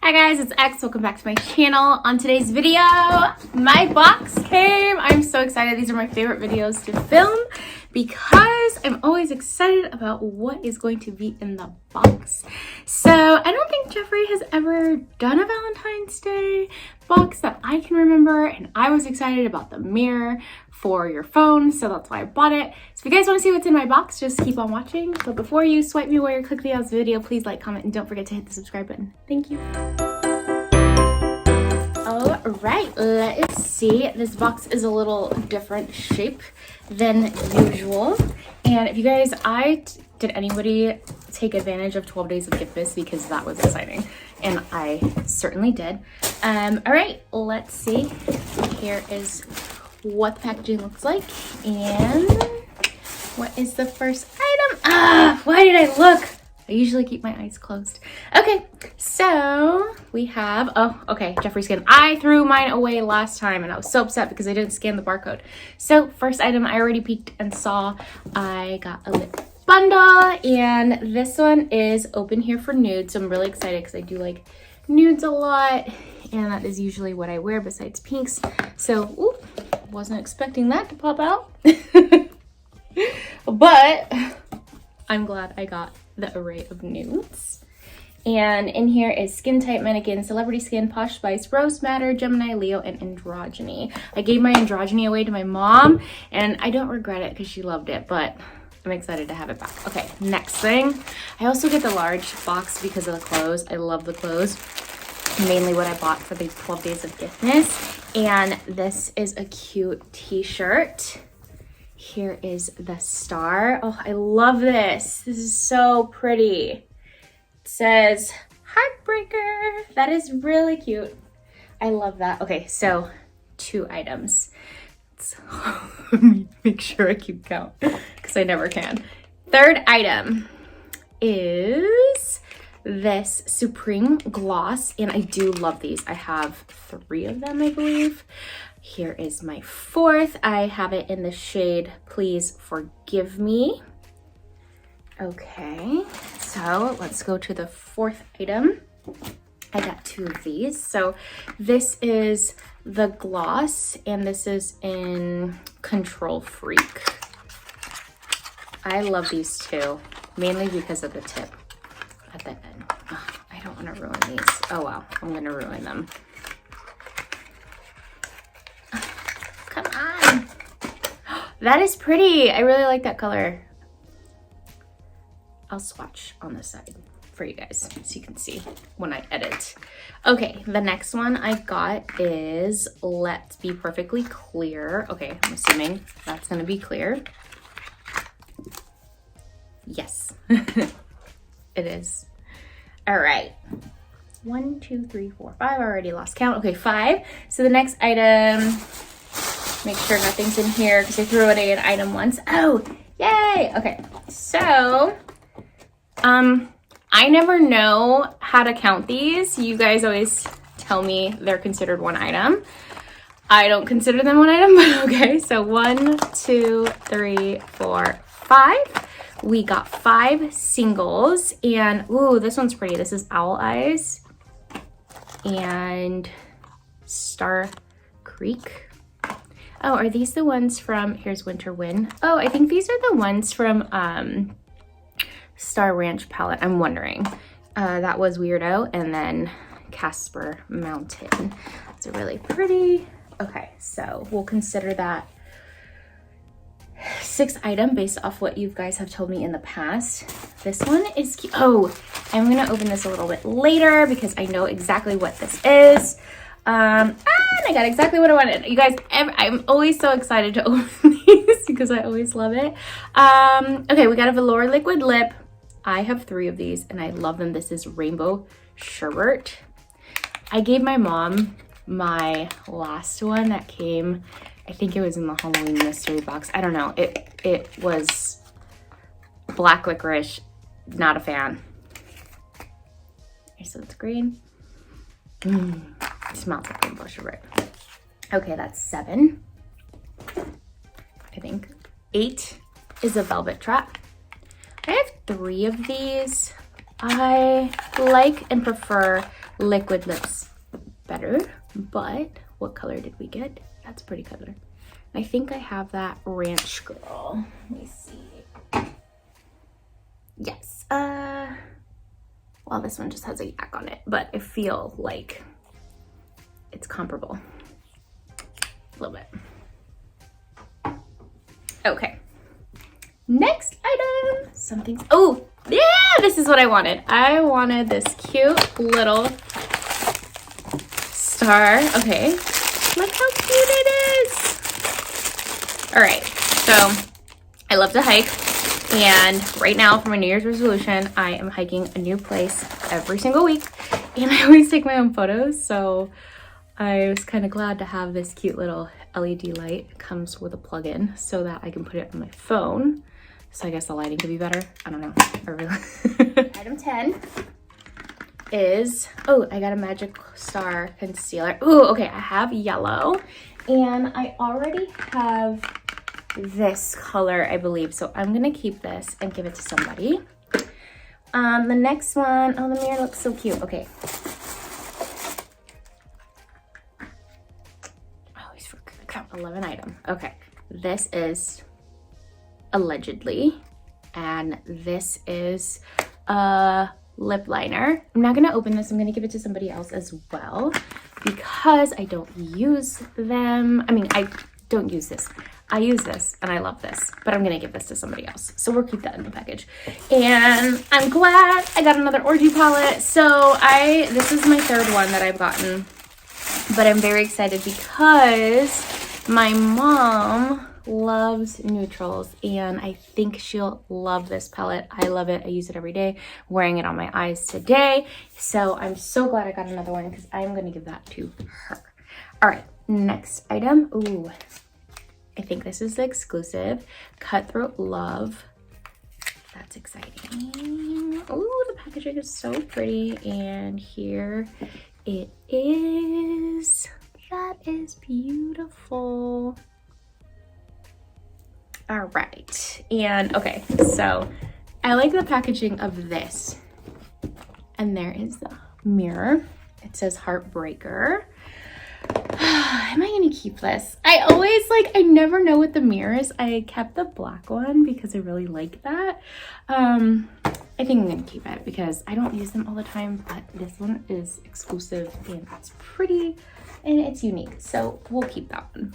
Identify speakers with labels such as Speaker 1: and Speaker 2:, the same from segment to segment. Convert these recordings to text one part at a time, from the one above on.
Speaker 1: Hi guys, it's X. Welcome back to my channel. On today's video, my box came. I'm so excited. These are my favorite videos to film because I'm always excited about what is going to be in the box. So I don't think Jeffree has ever done a Valentine's Day box that I can remember, and I was excited about the mirror for your phone, so that's why I bought it. So if you guys want to see what's in my box, just keep on watching. But before you swipe me away or click the else video, please like, comment, and don't forget to hit the subscribe button. Thank you. All right, let's see. This box is a little different shape than usual. And if you guys, did anybody take advantage of 12 days of Giftmas, because that was exciting, and I certainly did. All right, let's see. Here is what the packaging looks like, and what is the first item? Why did I look? I usually keep my eyes closed. Okay, so we have, Jeffree skin. I threw mine away last time and I was so upset because I didn't scan the barcode. So first item I already peeked and saw. I got a lip bundle, and this one is open here for nude. So I'm really excited because I do like nudes a lot, and that is usually what I wear besides pinks. So, wasn't expecting that to pop out. But I'm glad I got the array of nudes. And in here is Skin Type, Mannequin, Celebrity Skin, Posh Spice, Rose Matter, Gemini, Leo, and Androgyny. I gave my Androgyny away to my mom, and I don't regret it because she loved it, but I'm excited to have it back. Okay, next thing. I also get the large box because of the clothes. I love the clothes. Mainly what I bought for the 12 days of Giftmas. And this is a cute t-shirt. Here is the star. Oh, I love this. This is so pretty. It says Heartbreaker. That is really cute. I love that. Okay, so 2 items. Let me make sure I keep count because I never can. Third item is this Supreme gloss, and I do love these. I have 3 of them, I believe. Here is my 4th. I have it in the shade Please Forgive Me. Okay, so let's go to the 4th item. I got 2 of these. So this is the gloss, and this is in Control Freak. I love these too, mainly because of the tip at the end. I don't want to ruin these. Oh wow, I'm gonna ruin them. Come on. That is pretty. I really like that color. I'll swatch on the side for you guys so you can see when I edit. Okay, the next one I got is Let's Be Perfectly Clear. Okay, I'm assuming that's gonna be clear. Yes, it is. All right, 1, 2, 3, 4, 5. I already lost count. Okay, 5. So the next item, make sure nothing's in here because I threw away an item once. Oh, yay. Okay, so I never know how to count these. You guys always tell me they're considered 1 item. I don't consider them 1 item, but okay. So 1, 2, 3, 4, 5. We got 5 singles, and ooh, this one's pretty. This is Owl Eyes and Star Creek. Oh, are these the ones from, here's Winter Wind. Oh, I think these are the ones from Star Ranch palette. I'm wondering. That was Weirdo, and then Casper Mountain. It's really pretty. Okay, so we'll consider that 6th item based off what you guys have told me in the past. This one is cute. Oh, I'm gonna open this a little bit later because I know exactly what this is. And I got exactly what I wanted. You guys, I'm always so excited to open these because I always love it. Okay, we got a velour liquid lip. I have 3 of these and I love them. This is Rainbow Sherbet. I gave my mom my last one that came, I think it was in the Halloween mystery box. I don't know. It was black licorice. Not a fan. Okay, so it's green. It smells like Rainbow Sherbet. Okay, that's 7. I think 8 is a Velvet Trap. I have 3 of these. I like and prefer liquid lips better, but what color did we get? That's a pretty color. I think I have that Ranch Girl. Let me see. Yes. Well, this one just has a yak on it, but I feel like it's comparable. A little bit. Okay. Next item. Something's, oh, yeah, this is what I wanted. I wanted this cute little star. Okay. Look how cute it is. All right. So I love to hike. And right now for my New Year's resolution, I am hiking a new place every single week. And I always take my own photos. So I was kind of glad to have this cute little LED light. It comes with a plug-in so that I can put it on my phone. So I guess the lighting could be better. I don't know. I really Item 10 is, oh, I got a Magic Star concealer. Ooh, okay, I have yellow. And I already have this color, I believe. So I'm gonna keep this and give it to somebody. The next one, oh, the mirror looks so cute. Okay. I always forget 11 item. Okay, this is allegedly, and this is a lip liner. I'm not gonna open this. I'm gonna give it to somebody else as well because I don't use them. I mean, I don't use this. I use this and I love this, but I'm gonna give this to somebody else. So we'll keep that in the package. And I'm glad I got another Orgy palette. So this is my third one that I've gotten, but I'm very excited because my mom loves neutrals and I think she'll love this palette. I love it. I use it every day. I'm wearing it on my eyes today. So I'm so glad I got another one because I'm gonna give that to her. All right, next item. Ooh. I think this is the exclusive Cutthroat Love. That's exciting. Oh, the packaging is so pretty. And here it is. That is beautiful. All right. And okay, so I like the packaging of this. And there is the mirror. It says Heartbreaker. Am I gonna keep this? I never know what the mirror is. I kept the black one because I really like that. I think I'm gonna keep it because I don't use them all the time, but this one is exclusive and it's pretty and it's unique. So we'll keep that one.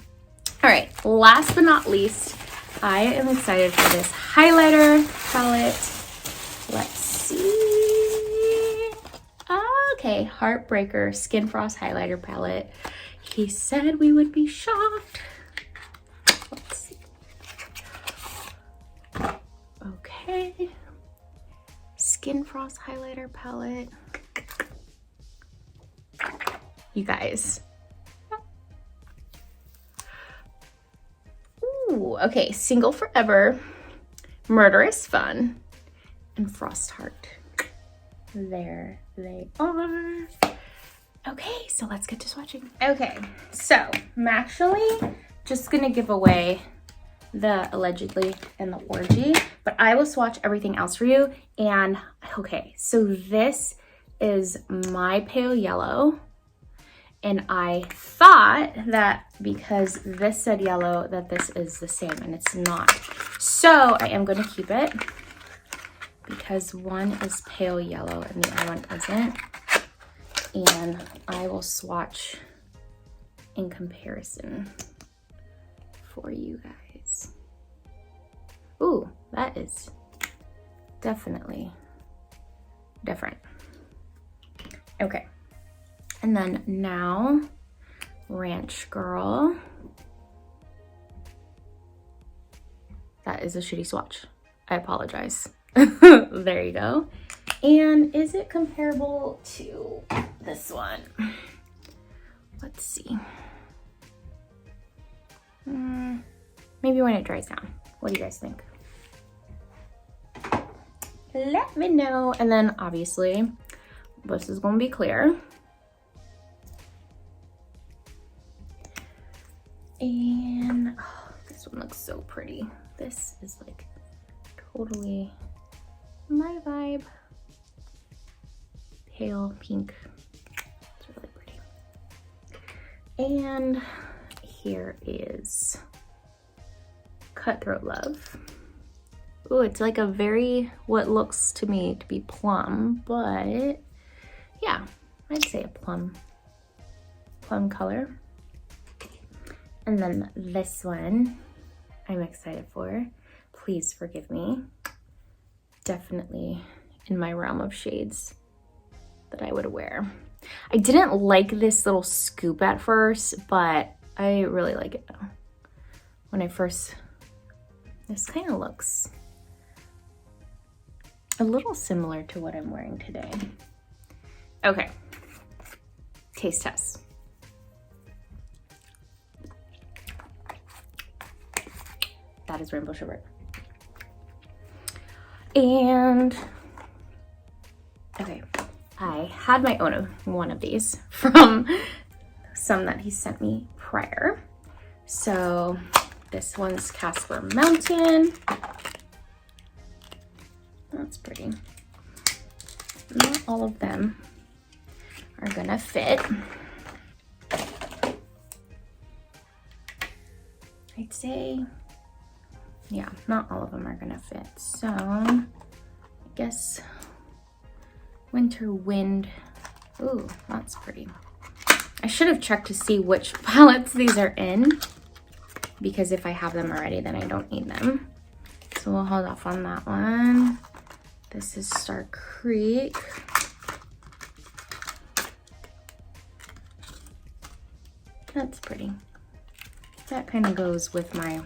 Speaker 1: All right, last but not least, I am excited for this highlighter palette. Let's see. Okay, Heartbreaker Skin Frost highlighter palette. He said we would be shocked. Let's see. Okay. Skin Frost highlighter palette. You guys. Ooh, okay. Single Forever, Murderous Fun, and Frost Heart. There they are. Okay, so let's get to swatching. Okay, so I'm actually just gonna give away the allegedly and the orgy, but I will swatch everything else for you. And okay, so this is my pale yellow. And I thought that because this said yellow, that this is the same, and it's not. So I am gonna keep it because one is pale yellow and the other one isn't. And I will swatch in comparison for you guys. Ooh, that is definitely different. Okay, and then now Ranch Girl. That is a shitty swatch. I apologize. There you go. And is it comparable to this one? Let's see. Maybe when it dries down. What do you guys think? Let me know. And then obviously, this is gonna be clear. And oh, this one looks so pretty. This is like totally my vibe. Pale pink. And here is Cutthroat Love. Ooh, it's like a very, what looks to me to be plum, but yeah, I'd say a plum color. And then this one I'm excited for. Please forgive me. Definitely in my realm of shades that I would wear. I didn't like this little scoop at first, but I really like it now. When I first, this kind of looks a little similar to what I'm wearing today. Okay, taste test. That is rainbow sherbet. And, okay, I had my own one of these from some that he sent me prior. So this one's Casper Mountain. That's pretty. Not all of them are gonna fit. I'd say, yeah, not all of them are gonna fit. So I guess Winter Wind. Ooh, that's pretty. I should have checked to see which palettes these are in, because if I have them already, then I don't need them. So we'll hold off on that one. This is Star Creek. That's pretty. That kind of goes with my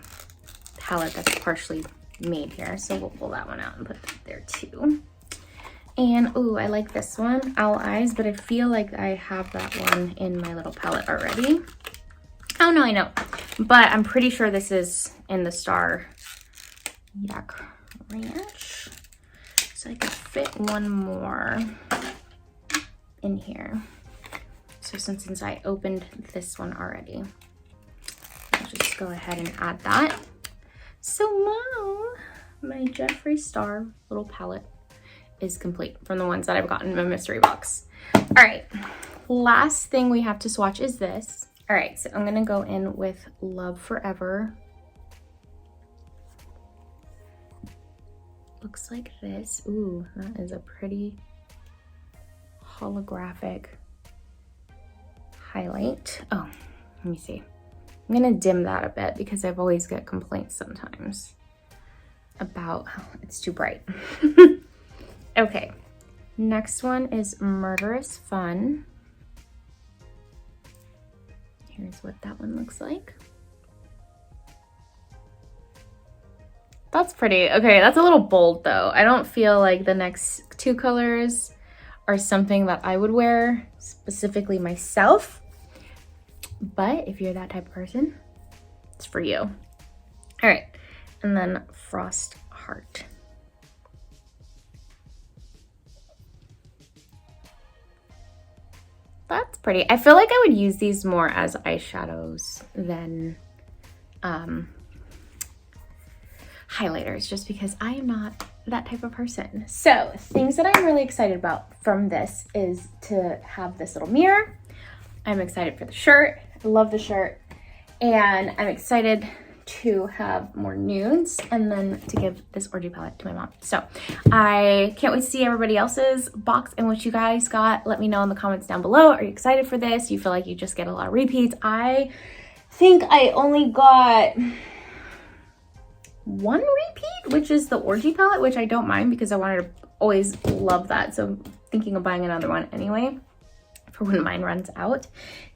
Speaker 1: palette that's partially made here. So we'll pull that one out and put that there too. And ooh, I like this one, Owl Eyes, but I feel like I have that one in my little palette already. Oh no, I know. But I'm pretty sure this is in the Star Yak Ranch. So I could fit one more in here. So since I opened this one already, I'll just go ahead and add that. So now my Jeffree Star little palette is complete from the ones that I've gotten in my mystery box. All right, last thing we have to swatch is this. All right, so I'm gonna go in with Love Forever. Looks like this. Ooh, that is a pretty holographic highlight. Oh, let me see. I'm gonna dim that a bit because I've always got complaints sometimes about how it's too bright. Okay, next one is Murderous Fun. Here's what that one looks like. That's pretty. Okay, that's a little bold though. I don't feel like the next two colors are something that I would wear specifically myself. But if you're that type of person, it's for you. All right, and then Frost Heart. That's pretty. I feel like I would use these more as eyeshadows than highlighters, just because I am not that type of person. So things that I'm really excited about from this is to have this little mirror. I'm excited for the shirt. I love the shirt. And I'm excited to have more nudes and then to give this orgy palette to my mom. So I can't wait to see everybody else's box and what you guys got. Let me know in the comments down below. Are you excited for this? You feel like you just get a lot of repeats? I think I only got one repeat, which is the orgy palette, which I don't mind because I wanted to always love that. So I'm thinking of buying another one anyway for when mine runs out.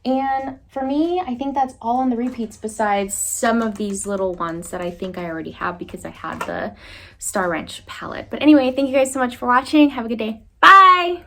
Speaker 1: And for me, I think that's all on the repeats besides some of these little ones that I think I already have because I had the Star Ranch palette. But anyway, thank you guys so much for watching. Have a good day. Bye!